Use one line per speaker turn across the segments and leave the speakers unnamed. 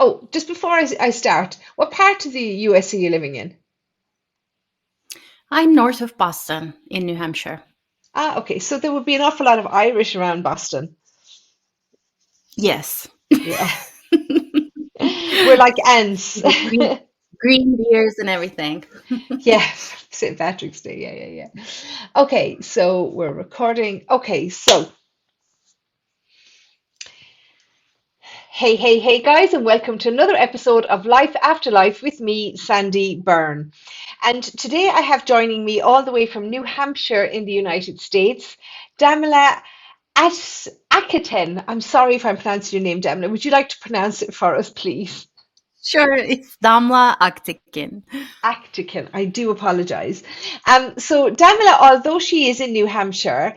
Oh, just before I start, what part of the US are you living in?
I'm north of Boston in New Hampshire.
Ah, okay. So there would be an awful lot of Irish around Boston.
Yes.
Yeah. We're like ants.
The green beers and everything.
Yeah, St. Patrick's Day. Yeah, yeah, yeah. Okay, so we're recording. Okay, so hey, hey, hey, guys, and welcome to another episode of Life After Life with me, Sandie Byrne. And today I have joining me all the way from New Hampshire in the United States, Damla Aketen. I'm sorry if I'm pronouncing your name, Damla. Would you like to pronounce it for us, please?
Sure, it's Damla Aktekin.
Actican. I do apologize. So Damla, although she is in New Hampshire,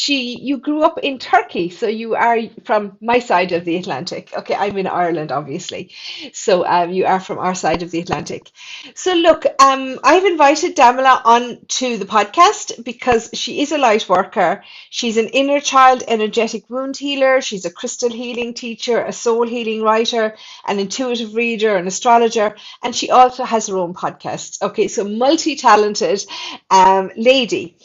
you grew up in Turkey, so you are from my side of the Atlantic. Okay, I'm in Ireland, obviously. So you are from our side of the Atlantic. So look, I've invited Damla on to the podcast because she is a light worker. She's an inner child energetic wound healer. She's a crystal healing teacher, a soul healing writer, an intuitive reader, an astrologer, and she also has her own podcast. Okay, so multi-talented lady.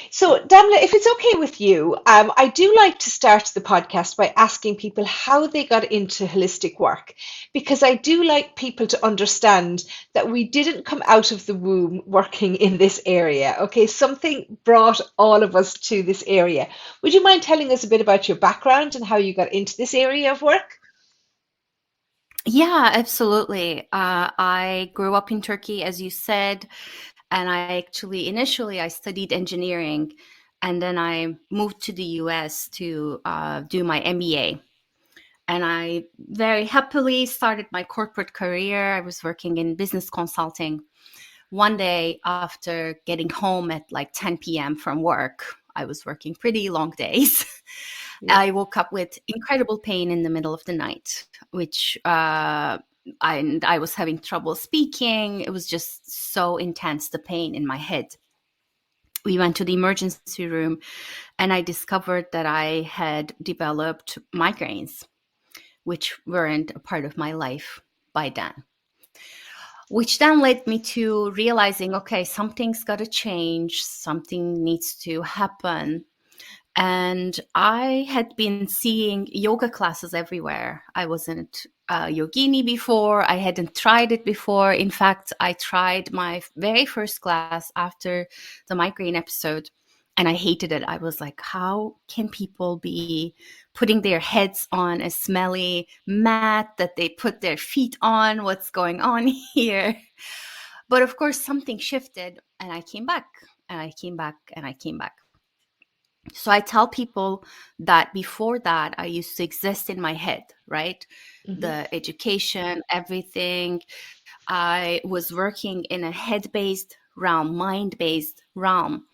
So, Damla, if it's okay with you, I do like to start the podcast by asking people how they got into holistic work, because I do like people to understand that we didn't come out of the womb working in this area. Okay, something brought all of us to this area. Would you mind telling us a bit about your background and how you got into this area of work?
Yeah, absolutely. I grew up in Turkey, as you said, and I actually initially I studied engineering, and then I moved to the US to do my MBA. And I very happily started my corporate career. I was working in business consulting. One day after getting home at like 10 p.m. from work, I was working pretty long days.
Yeah.
I woke up with incredible pain in the middle of the night, which and I was having trouble speaking. It was just so intense, the pain in my head. We went to the emergency room and I discovered that I had developed migraines, which weren't a part of my life by then, which then led me to realizing, okay, something's got to change, something needs to happen. And I had been seeing yoga classes everywhere. I wasn't a yogini before. I hadn't tried it before. In fact, I tried my very first class after the migraine episode and I hated it. I was like, how can people be putting their heads on a smelly mat that they put their feet on? What's going on here? But of course, something shifted and I came back and I came back and I came back. So I tell people that before that, I used to exist in my head, right?
Hmm.
The education, everything. I was working in a head based realm, mind based realm.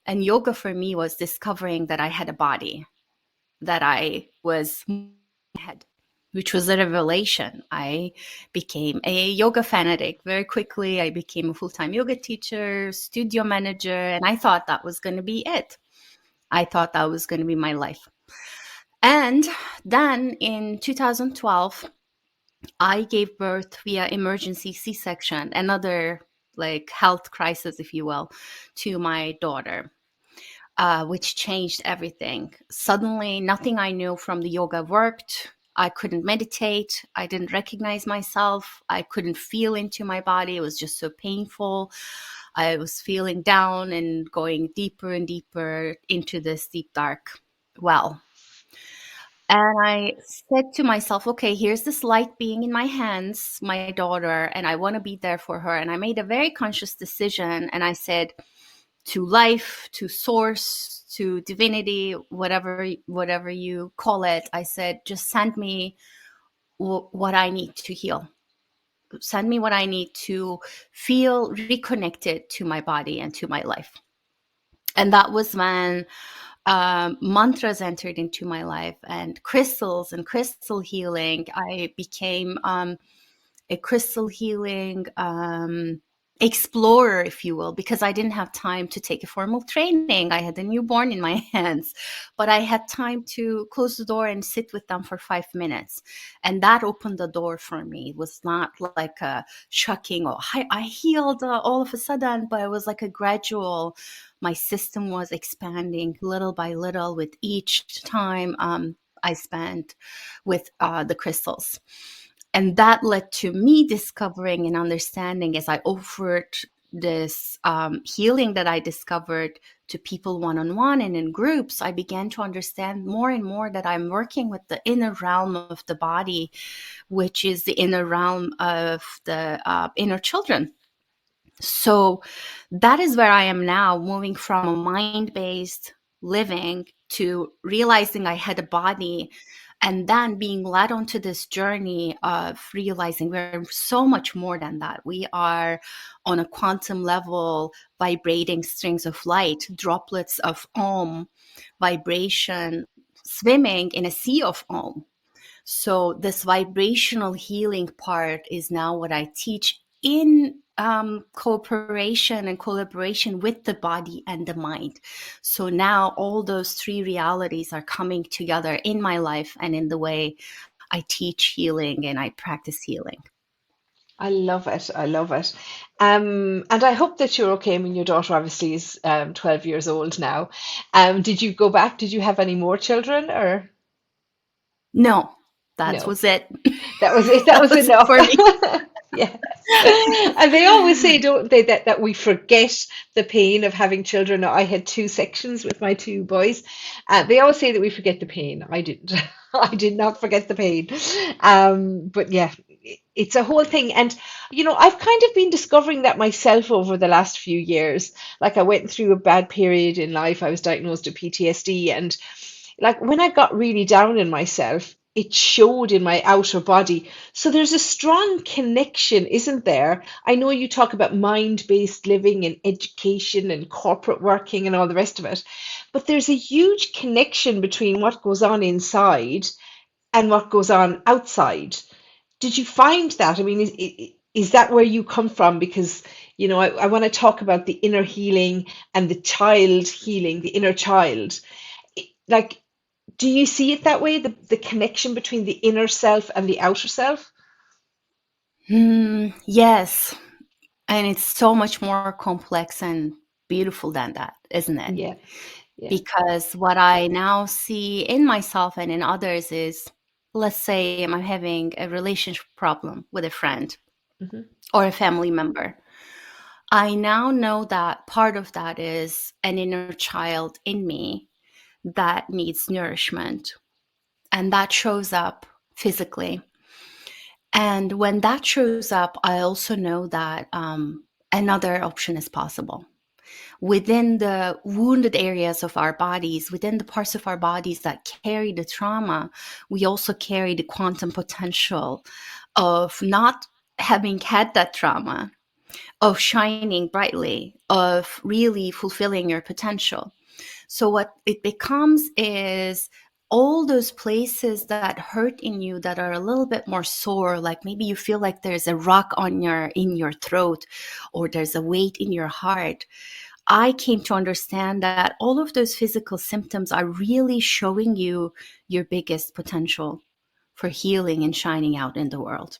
And yoga for me was discovering that I had a body, that I was head, which was a revelation. I became a yoga fanatic very quickly. I became a full time yoga teacher, studio manager, and I thought that was going to be it. I thought that was going to be my life. And then in 2012, I gave birth via emergency C-section, another like health crisis, if you will, to my daughter, which changed everything. Suddenly, nothing I knew from the yoga worked. I couldn't meditate. I didn't recognize myself. I couldn't feel into my body. It was just so painful. I was feeling down and going deeper and deeper into this deep dark well. And I said to myself, okay, here's this light being in my hands, my daughter, and I want to be there for her. And I made a very conscious decision. And I said to life, to source, to divinity, whatever you call it, I said, just send me what I need to heal. Send me what I need to feel reconnected to my body and to my life. And that was when mantras entered into my life and crystals and crystal healing. I became a crystal healing explorer, if you will, because I didn't have time to take a formal training. I had a newborn in my hands, but I had time to close the door and sit with them for 5 minutes. And that opened the door for me. It was not like a shocking, or I healed all of a sudden, but it was like a gradual, my system was expanding little by little with each time I spent with the crystals. And that led to me discovering and understanding, as I offered this healing that I discovered to people one-on-one and in groups, I began to understand more and more that I'm working with the inner realm of the body, which is the inner realm of the inner children. So that is where I am now, moving from a mind-based living to realizing I had a body, and then being led onto this journey of realizing we're so much more than that. We are on a quantum level, vibrating strings of light, droplets of Om vibration, swimming in a sea of Om. So this vibrational healing part is now what I teach in cooperation and collaboration with the body and the mind. So now all those three realities are coming together in my life and in the way I teach healing and I practice healing.
I love it. I love it. And I hope that you're okay. I mean, your daughter obviously is 12 years old now. Did you go back? Did you have any more children or
No, that
no?
was it.
That was it. That
That
was
was it
enough.
for me.
Yeah. And they always say, don't they, that we forget the pain of having children. I had two sections with my two boys. They always say that we forget the pain. I didn't. I did not forget the pain. But yeah, it's a whole thing. And, I've kind of been discovering that myself over the last few years. Like I went through a bad period in life. I was diagnosed with PTSD. And like when I got really down in myself, it showed in my outer body. So there's a strong connection, isn't there? I know you talk about mind-based living and education and corporate working and all the rest of it, but there's a huge connection between what goes on inside and what goes on outside. Did you find that? I mean, is that where you come from? Because, I want to talk about the inner healing and the child healing, the inner child. Like, do you see it that way, the connection between the inner self and the outer self?
Yes. And it's so much more complex and beautiful than that, isn't it?
Yeah, yeah.
Because what I now see in myself and in others is, let's say I'm having a relationship problem with a friend
Hmm.
or a family member. I now know that part of that is an inner child in me that needs nourishment, and that shows up physically. And when that shows up, I also know that another option is possible. Within the wounded areas of our bodies, within the parts of our bodies that carry the trauma, we also carry the quantum potential of not having had that trauma, of shining brightly, of really fulfilling your potential. So what it becomes is all those places that hurt in you that are a little bit more sore, like maybe you feel like there's a rock on your in your throat, or there's a weight in your heart. I came to understand that all of those physical symptoms are really showing you your biggest potential for healing and shining out in the world.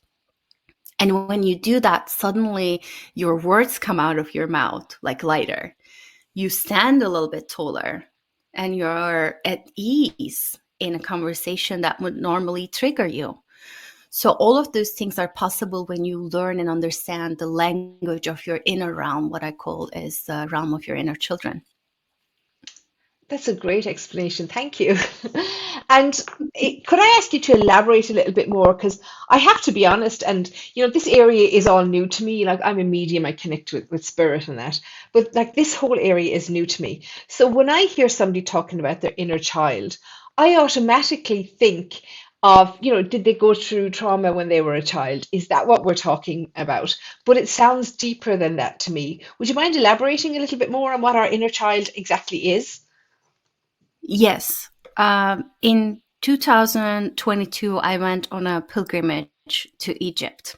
And when you do that, suddenly your words come out of your mouth like lighter. You stand a little bit taller and you're at ease in a conversation that would normally trigger you. So all of those things are possible when you learn and understand the language of your inner realm, what I call is the realm of your inner children.
That's a great explanation. Thank you. And could I ask you to elaborate a little bit more? Because I have to be honest, and this area is all new to me. Like I'm a medium, I connect with spirit and that, but like this whole area is new to me. So when I hear somebody talking about their inner child, I automatically think of, did they go through trauma when they were a child? Is that what we're talking about? But it sounds deeper than that to me. Would you mind elaborating a little bit more on what our inner child exactly is?
Yes. In 2022, I went on a pilgrimage to Egypt.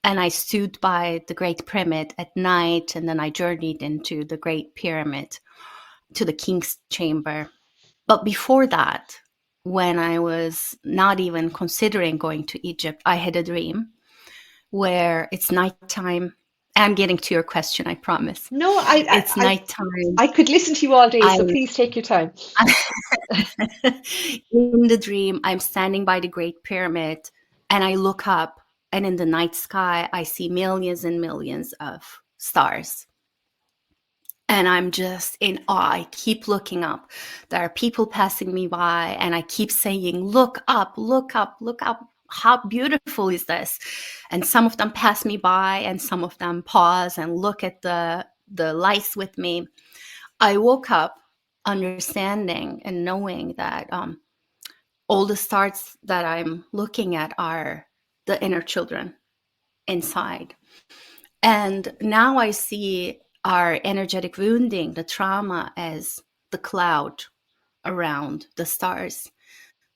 and I stood by the Great Pyramid at night, and then I journeyed into the Great Pyramid to the King's Chamber. But before that, when I was not even considering going to Egypt, I had a dream where it's nighttime. I'm getting to your question, I promise.
No,
It's nighttime.
I could listen to you all day,
I
so please take your time.
In the dream, I'm standing by the Great Pyramid and I look up, and in the night sky, I see millions and millions of stars. And I'm just in awe. I keep looking up. There are people passing me by, and I keep saying, look up, look up, look up. How beautiful is this? And some of them pass me by, and some of them pause and look at the lights with me. I woke up understanding and knowing that all the stars that I'm looking at are the inner children inside. And now I see our energetic wounding, the trauma, as the cloud around the stars.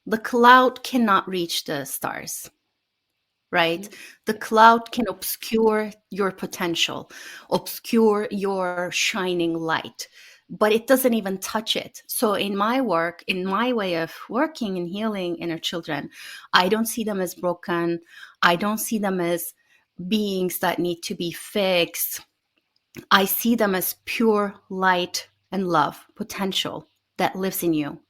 The cloud cannot reach the stars, right? The cloud can obscure your potential, obscure your shining light, but it doesn't even touch it. So in my work, in my way of working and healing inner children, I don't see them as broken. I don't see them as beings that need to be fixed. I see them as pure light and love potential that lives in you.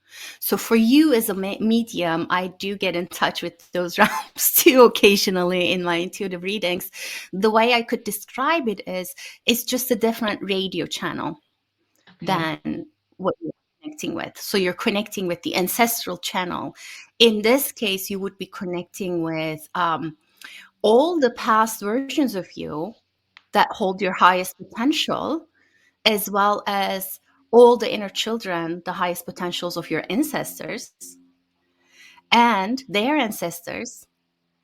So for you as a medium, I do get in touch with those realms too occasionally in my intuitive readings. The way I could describe it is it's just a different radio channel
Okay.
than what you're connecting with. So you're connecting with the ancestral channel. In this case, you would be connecting with all the past versions of you that hold your highest potential, as well as all the inner children, the highest potentials of your ancestors and their ancestors,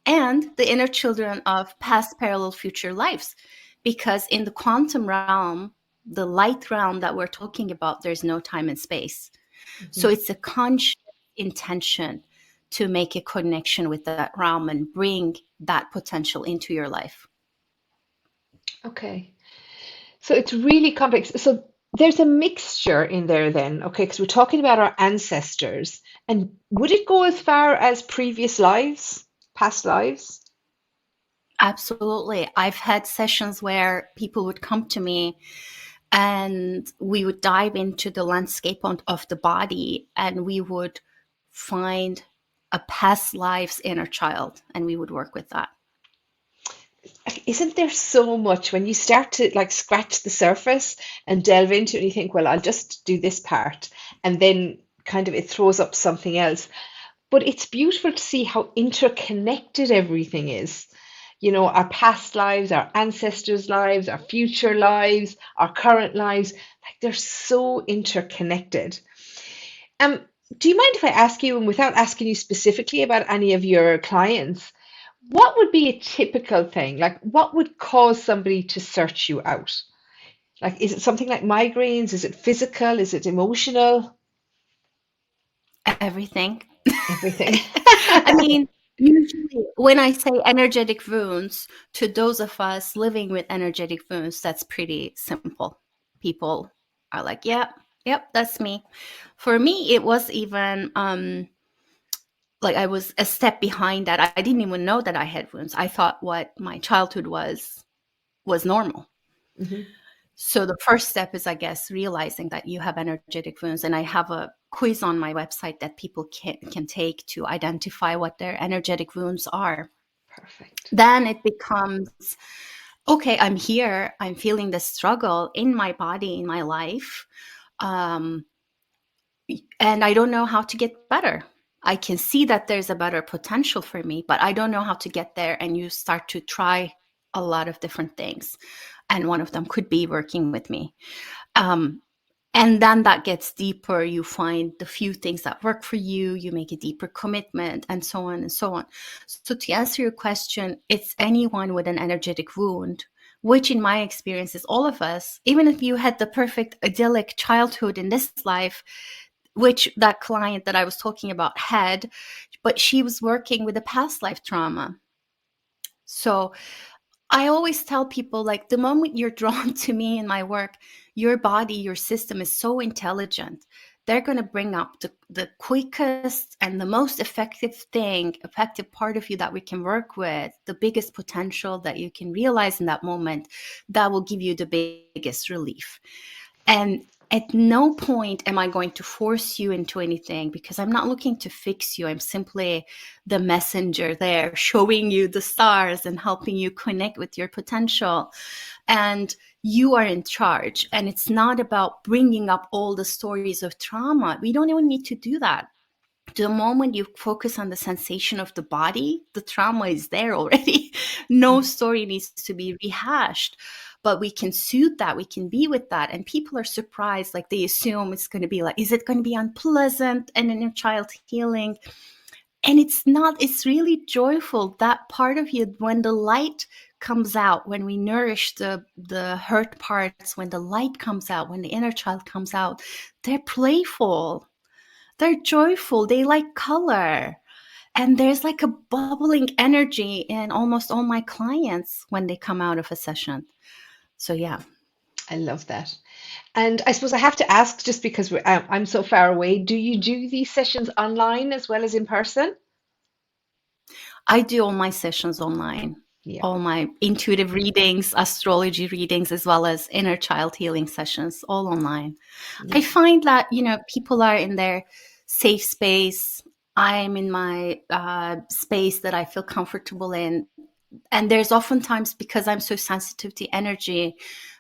and the inner children of past parallel future lives. Because in the quantum realm, the light realm that we're talking about, there's no time and space. So
Mhm.
it's a conscious intention to make a connection with that realm and bring that potential into your life.
Okay. So it's really complex. So there's a mixture in there then, okay, because we're talking about our ancestors. And would it go as far as previous lives, past lives?
Absolutely. I've had sessions where people would come to me and we would dive into the landscape of the body, and we would find a past life's inner child, and we would work with that.
Isn't there so much when you start to like scratch the surface and delve into it, and you think, well, I'll just do this part, and then kind of it throws up something else. But it's beautiful to see how interconnected everything is. You know, our past lives, our ancestors' lives, our future lives, our current lives, like they're so interconnected. Um, do you mind if I ask you, and without asking you specifically about any of your clients, what would be a typical thing? Like, what would cause somebody to search you out? Like, is it something like migraines? Is it physical? Is it emotional?
Everything.
Everything.
I mean, usually when I say energetic wounds, to those of us living with energetic wounds, that's pretty simple. People are like, yeah, yep, that's me. For me, it was even like I was a step behind that. I didn't even know that I had wounds. I thought what my childhood was normal.
Mhm.
So the first step is, I guess, realizing that you have energetic wounds. And I have a quiz on my website that people can take to identify what their energetic wounds are.
Perfect.
Then it becomes, okay, I'm here. I'm feeling the struggle in my body, in my life. Um, and I don't know how to get better. I can see that there's a better potential for me, but I don't know how to get there. And you start to try a lot of different things. And one of them could be working with me. Um, and then that gets deeper. You find the few things that work for you, you make a deeper commitment, and so on and so on. So to answer your question, it's anyone with an energetic wound, which in my experience is all of us. Even if you had the perfect idyllic childhood in this life, which that client that I was talking about had, but she was working with a past life trauma. So I always tell people, like, the moment you're drawn to me in my work, your body, your system is so intelligent. They're going to bring up the quickest and the most effective part of you that we can work with, the biggest potential that you can realize in that moment, that will give you the biggest relief. And at no point am I going to force you into anything, because I'm not looking to fix you. I'm simply the messenger there, showing you the stars and helping you connect with your potential. And you are in charge. And it's not about bringing up all the stories of trauma. We don't even need to do that. The moment you focus on the sensation of the body, the trauma is there already. No story needs to be rehashed, but we can soothe that. We can be with that. And people are surprised, like they assume it's going to be like, is it going to be unpleasant and in a child healing? And it's not. It's really joyful. That part of you, when the light comes out, when we nourish the hurt parts, when the light comes out, when the inner child comes out, they're playful. They're joyful. They like color. And there's like a bubbling energy in almost all my clients when they come out of a session. So, yeah,
I love that. And I suppose I have to ask, just because I'm so far away, do you do these sessions online as well as in person?
I do all my sessions online,
Yeah,
all my intuitive readings, astrology readings, as well as inner child healing sessions, all online. I
yeah,
find that, people are in their safe space. I'm in my space that I feel comfortable in. And there's oftentimes, because I'm so sensitive to energy,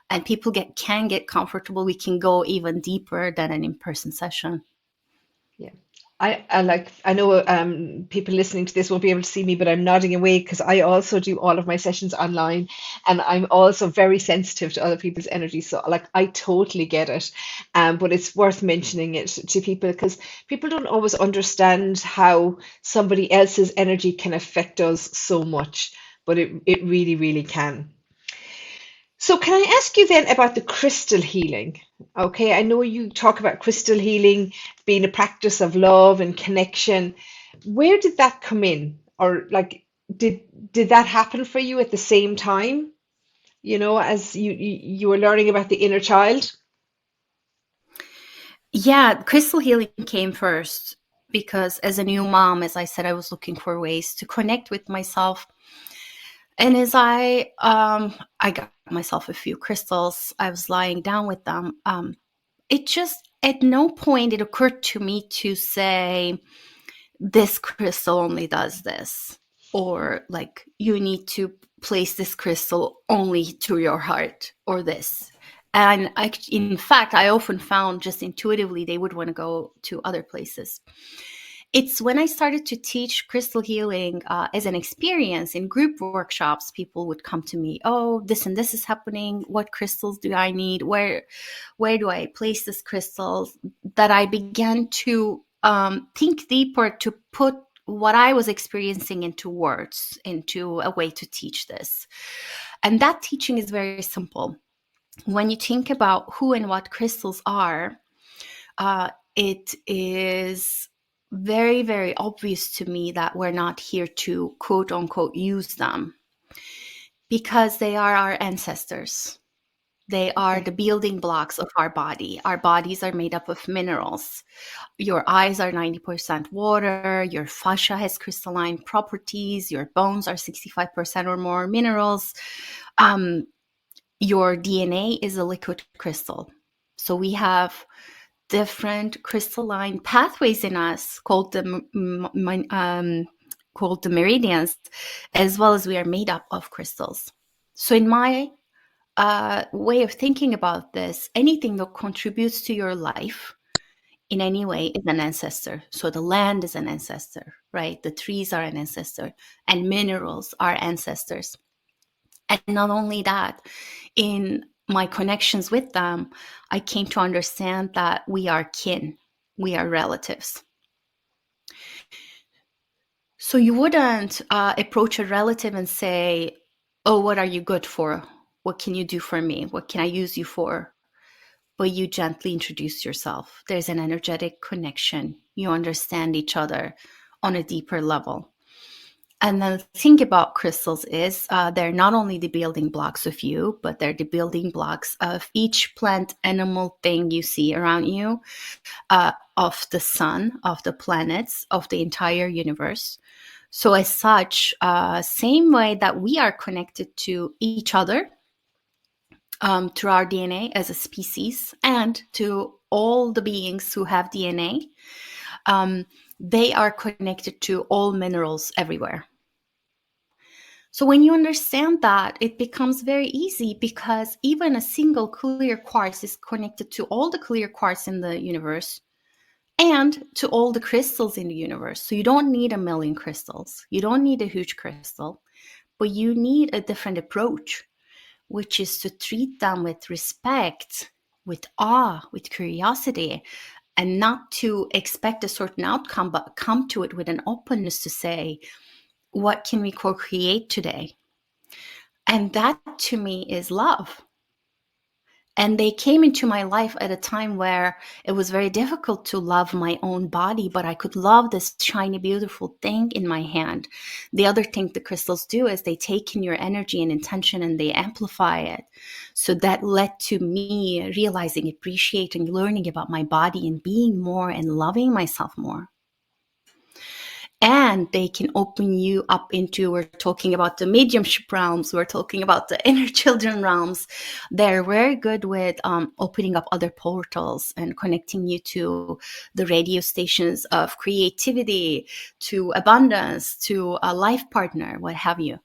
and people can get comfortable, we can go even deeper than an in-person session.
yeah. I know people listening to this won't be able to see me, but I'm nodding away because I also do all of my sessions online, and I'm also very sensitive to other people's energy. So like I totally get it. But it's worth mentioning it to people because people don't always understand how somebody else's energy can affect us so much, but it really, really can. So, can I ask you then about the crystal healing? Okay, I know you talk about crystal healing being a practice of love and connection. Where did that come in? Or like did that happen for you at the same time, as you were learning about the inner child?
Yeah, crystal healing came first because as a new mom, as I said, I was looking for ways to connect with myself. And as I got myself a few crystals, I was lying down with them. It just, at no point it occurred to me to say, this crystal only does this, or like, you need to place this crystal only to your heart, or this. And in fact, I often found just intuitively they would want to go to other places. It's when I started to teach crystal healing as an experience in group workshops, people would come to me, oh, this and this is happening. What crystals do I need? Where do I place this crystal? That I began to think deeper, to put what I was experiencing into words, into a way to teach this. And that teaching is very simple. When you think about who and what crystals are, it is very, very obvious to me that we're not here to quote unquote use them, because they are our ancestors. They are
Okay.
the building blocks of our body. Our bodies are made up of minerals. Your eyes are 90% water. Your fascia has crystalline properties. Your bones are 65% or more minerals. Um, your DNA is a liquid crystal. So we have different crystalline pathways in us called the meridians, as well as we are made up of crystals. So in my way of thinking about this, anything that contributes to your life in any way is an ancestor. So the land is an ancestor, right? The trees are an ancestor, and minerals are ancestors. And not only that, in my connections with them, I came to understand that we are kin, we are relatives. So you wouldn't approach a relative and say, oh, what are you good for? What can you do for me? What can I use you for? But you gently introduce yourself. There's an energetic connection. You understand each other on a deeper level. And the thing about crystals is they're not only the building blocks of you, but they're the building blocks of each plant, animal, thing you see around you, of the sun, of the planets, of the entire universe. So as such, same way that we are connected to each other through our DNA as a species and to all the beings who have DNA, they are connected to all minerals everywhere. So when you understand that, it becomes very easy, because even a single clear quartz is connected to all the clear quartz in the universe and to all the crystals in the universe. So you don't need a million crystals. You don't need a huge crystal, but you need a different approach, which is to treat them with respect, with awe, with curiosity, and not to expect a certain outcome, but come to it with an openness to say, what can we co-create today? And that to me is love. And they came into my life at a time where it was very difficult to love my own body, but I could love this shiny, beautiful thing in my hand. The other thing the crystals do is they take in your energy and intention and they amplify it. So that led to me realizing, appreciating, learning about my body and being more and loving myself more. And they can open you up into, we're talking about the mediumship realms, we're talking about the inner children realms. They're very good with opening up other portals and connecting you to the radio stations of creativity, to abundance, to a life partner, what have you.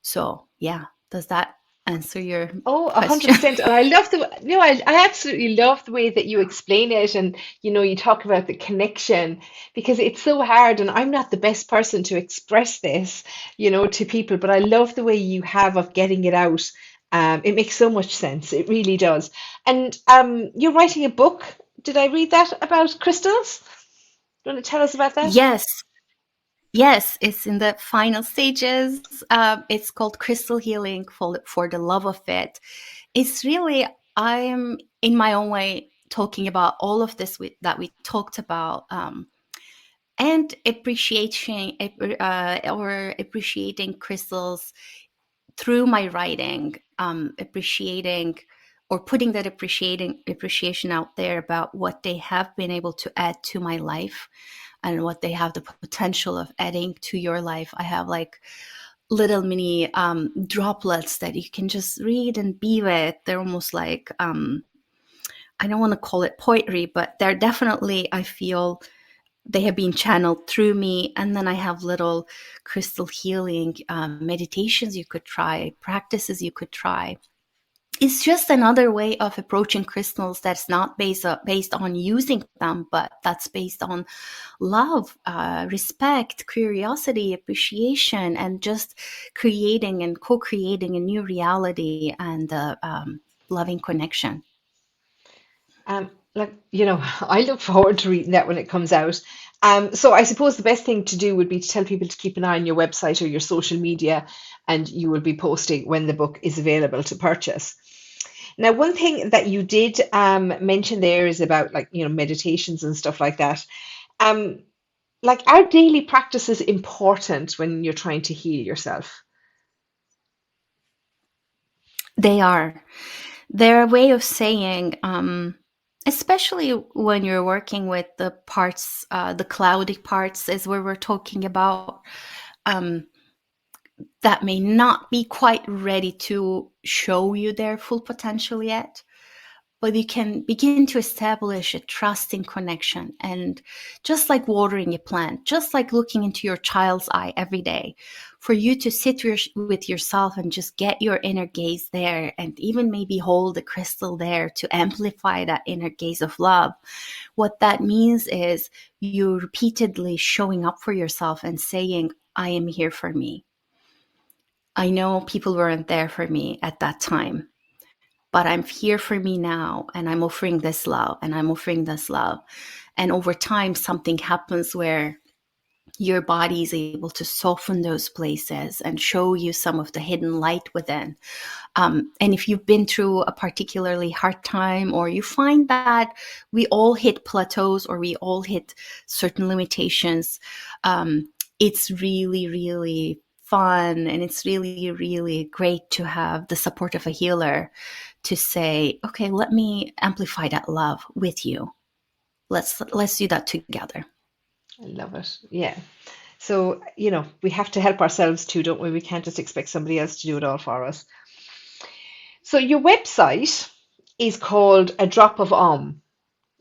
So yeah, does that answer your
Oh,
question?
100%. And I love I absolutely love the way that you explain it. And, you talk about the connection because it's so hard. And I'm not the best person to express this, to people, but I love the way you have of getting it out. It makes so much sense. It really does. And you're writing a book. Did I read that about crystals? Do you want to tell us about that?
Yes. Yes, it's in the final stages. It's called Crystal Healing for the Love of It. It's really, I'm in my own way talking about all of this that we talked about, and appreciating crystals through my writing, appreciating or putting that appreciation out there about what they have been able to add to my life and what they have the potential of adding to your life. I have like little mini droplets that you can just read and be with. They're almost like, I don't want to call it poetry, but they're definitely, I feel, they have been channeled through me. And then I have little crystal healing meditations you could try, practices you could try. It's just another way of approaching crystals that's not based on using them, but that's based on love, respect, curiosity, appreciation, and just creating and co-creating a new reality and loving connection.
I look forward to reading that when it comes out. So I suppose the best thing to do would be to tell people to keep an eye on your website or your social media, and you will be posting when the book is available to purchase. Now, one thing that you did mention there is about meditations and stuff like that. Um, like our daily practice is important when you're trying to heal yourself.
They are. They're a way of saying, especially when you're working with the parts, the cloudy parts, is where we're talking about, um, that may not be quite ready to show you their full potential yet. But you can begin to establish a trusting connection. And just like watering a plant, just like looking into your child's eye every day, for you to sit with yourself and just get your inner gaze there, and even maybe hold the crystal there to amplify that inner gaze of love. What that means is you repeatedly showing up for yourself and saying, I am here for me. I know people weren't there for me at that time, but I'm here for me now, and I'm offering this love, and I'm offering this love. And over time, something happens where your body is able to soften those places and show you some of the hidden light within. And if you've been through a particularly hard time, or you find that we all hit plateaus or we all hit certain limitations, it's really, really fun, and it's really, really great to have the support of a healer to say, okay, let me amplify that love with you. Let's do that together.
I love it. Yeah. So, we have to help ourselves too, don't we? We can't just expect somebody else to do it all for us. So, your website is called A Drop of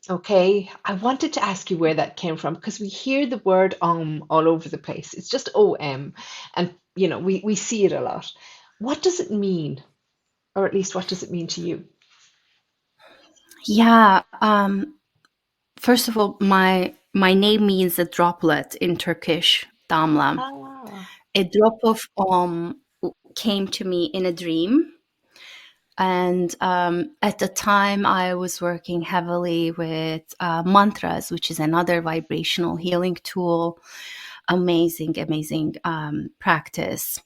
Okay. I wanted to ask you where that came from because we hear the word all over the place. It's just OM, and, we see it a lot. What does it mean? Or at least, what does it mean to you?
Yeah. First of all, my name means a droplet in Turkish, Damla.
Ah,
A drop of came to me in a dream. And at the time, I was working heavily with mantras, which is another vibrational healing tool. Amazing, amazing practice.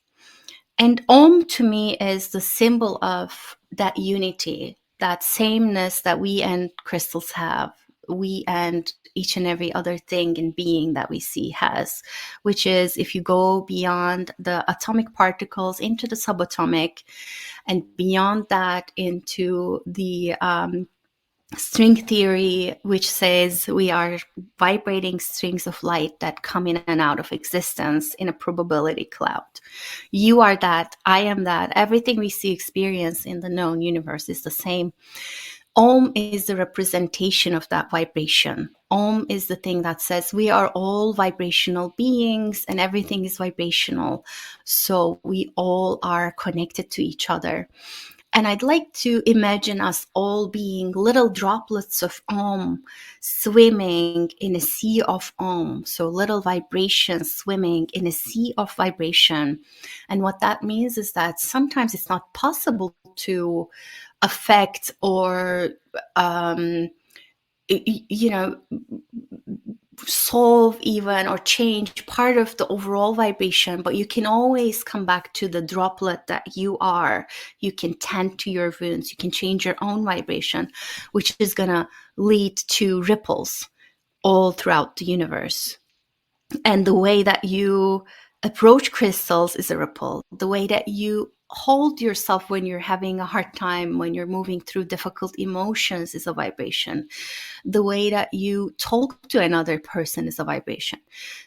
And Om to me is the symbol of that unity, that sameness that we and crystals have, we and each and every other thing and being that we see has, which is if you go beyond the atomic particles into the subatomic, and beyond that into the string theory, which says we are vibrating strings of light that come in and out of existence in a probability cloud. You are that, I am that. Everything we see, experience in the known universe is the same. Om is the representation of that vibration. Om is the thing that says we are all vibrational beings and everything is vibrational. So we all are connected to each other. And I'd like to imagine us all being little droplets of Om swimming in a sea of Om. So little vibrations swimming in a sea of vibration. And what that means is that sometimes it's not possible to affect or, you know, solve even or change part of the overall vibration, but you can always come back to the droplet that you are. You can tend to your wounds, you can change your own vibration, which is going to lead to ripples all throughout the universe. And the way that you approach crystals is a ripple. The way that you hold yourself when you're having a hard time, when you're moving through difficult emotions, is a vibration. The way that you talk to another person is a vibration.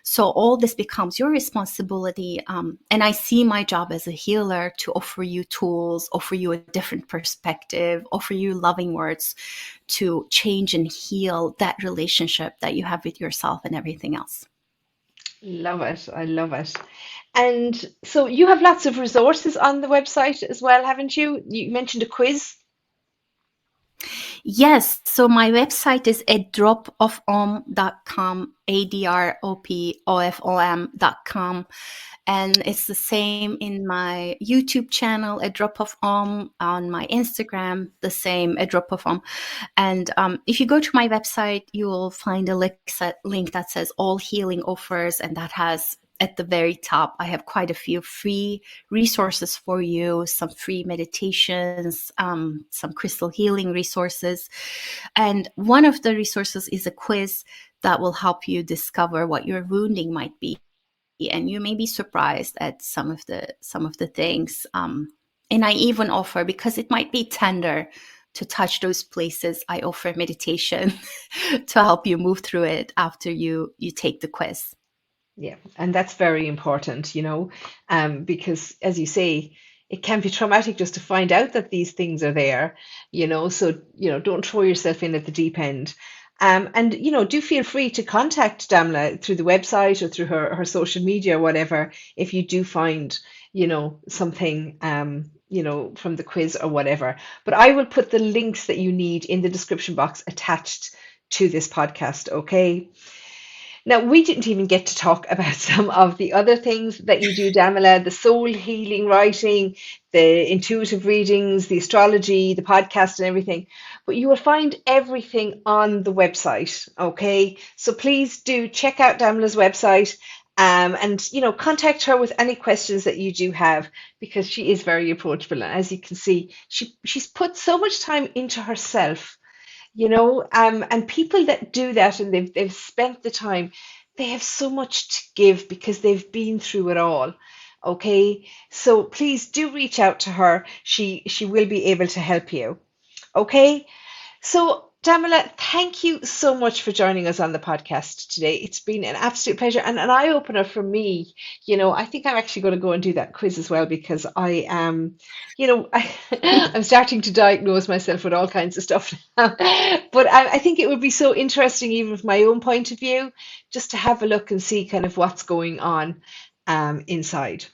So all this becomes your responsibility. And I see my job as a healer to offer you tools, offer you a different perspective, offer you loving words to change and heal that relationship that you have with yourself and everything else.
love it. I love it. And so you have lots of resources on the website as well, haven't you? You mentioned a quiz.
Yes, so my website is adropofom.com, adropofom.com. And it's the same in my YouTube channel, A Drop of Om, on my Instagram, the same, A Drop of Om. And if you go to my website, you will find a link that says all healing offers, and that has at the very top, I have quite a few free resources for you, some free meditations, some crystal healing resources. And one of the resources is a quiz that will help you discover what your wounding might be. And you may be surprised at some of the things. And I even offer, because it might be tender to touch those places, I offer meditation to help you move through it after you take the quiz.
Yeah, and that's very important, because as you say, it can be traumatic just to find out that these things are there, so, don't throw yourself in at the deep end. And, do feel free to contact Damla through the website or through her social media or whatever, if you do find, something, from the quiz or whatever. But I will put the links that you need in the description box attached to this podcast, okay? Now, we didn't even get to talk about some of the other things that you do, Damila, the soul healing writing, the intuitive readings, the astrology, the podcast, and everything. But you will find everything on the website, okay? So please do check out Damila's website, and, contact her with any questions that you do have, because she is very approachable. And as you can see, she's put so much time into herself, and people that do that and they've spent the time, they have so much to give because they've been through it all. Okay, so please do reach out to her. She will be able to help you. Okay, so, Damila, thank you so much for joining us on the podcast today. It's been an absolute pleasure and an eye opener for me. I think I'm actually going to go and do that quiz as well because I am, I'm starting to diagnose myself with all kinds of stuff now. But I think it would be so interesting, even from my own point of view, just to have a look and see kind of what's going on inside.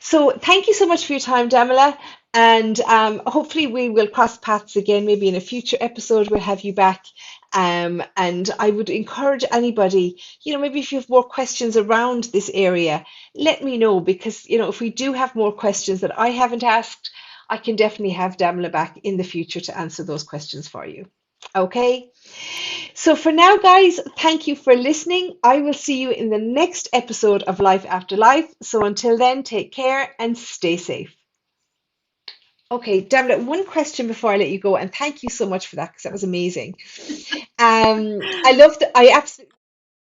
So thank you so much for your time, Damila. And hopefully we will cross paths again, maybe in a future episode, we'll have you back. And I would encourage anybody, maybe if you have more questions around this area, let me know because, if we do have more questions that I haven't asked, I can definitely have Damila back in the future to answer those questions for you. Okay. So for now, guys, thank you for listening. I will see you in the next episode of Life After Life. So until then, take care and stay safe. Okay, Damla, one question before I let you go, and thank you so much for that because that was amazing. I absolutely